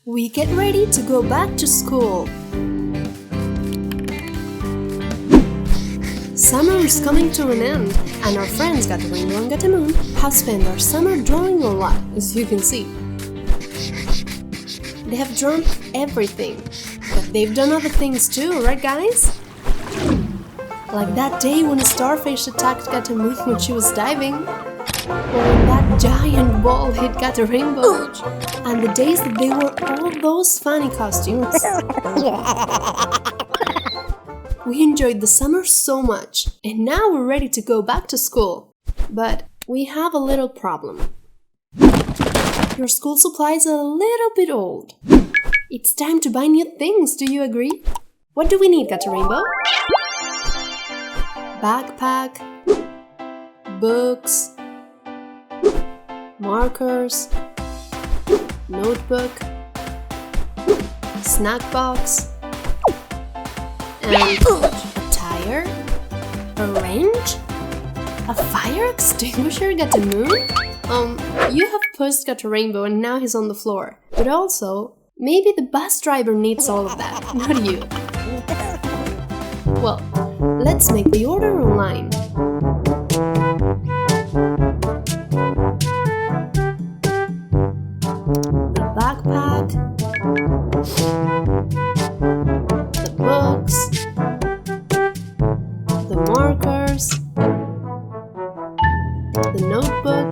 We get ready to go back to school. Summer is coming to an end, and our friends Gato and Gata have spent their summer drawing a lot, as you can see. They have drawn everything, but they've done other things too, right guys? Like that day when a starfish attacked Gato when she was diving, or when that giant ball hit Gato Rainbow, and the days that they wore all those funny costumes. We enjoyed the summer so much, and now we're ready to go back to school. But we have a little problem. Your school supplies are a little bit old. It's time to buy new things, do you agree? What do we need, Gato Rainbow? Backpack, books, markers, notebook, snack box, and a tire, a wrench, a fire extinguisher, Gato Moon? You have pushed Gato Rainbow and now he's on the floor. But also, maybe the bus driver needs all of that, not you. Well, let's make the order online. The backpack, the books, the markers, the notebook,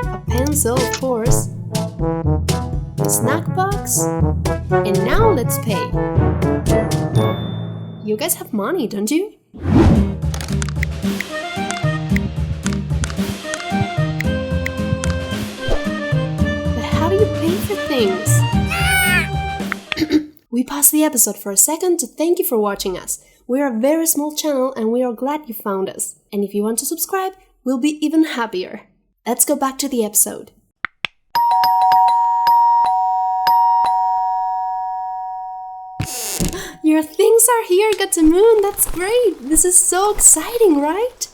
a pencil, of course, the snack box, and now let's pay. You guys have money, don't you? But how do you pay for things? We paused the episode for a second to thank you for watching us. We're a very small channel and we are glad you found us. And if you want to subscribe, we'll be even happier. Let's go back to the episode. Your things are here, Gato Moon. That's great. This is so exciting, right?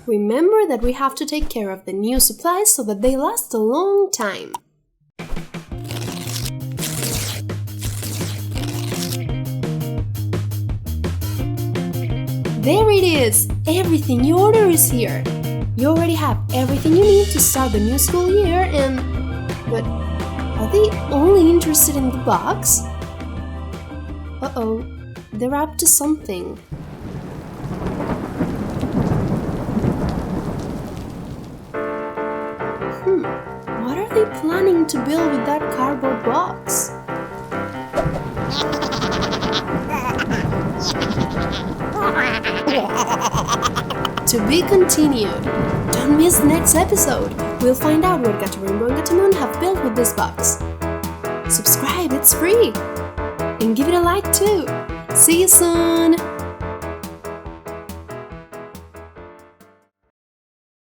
Remember that we have to take care of the new supplies so that they last a long time. There it is! Everything you order is here. You already have everything you need to start the new school year But are they only interested in the box? Uh-oh, they're up to something. What are they planning to build with that cardboard box? To be continued. Don't miss next episode. We'll find out what Gato Rainbow and Gato Moon have built with this box. Subscribe, it's free. And give it a like too. See you soon!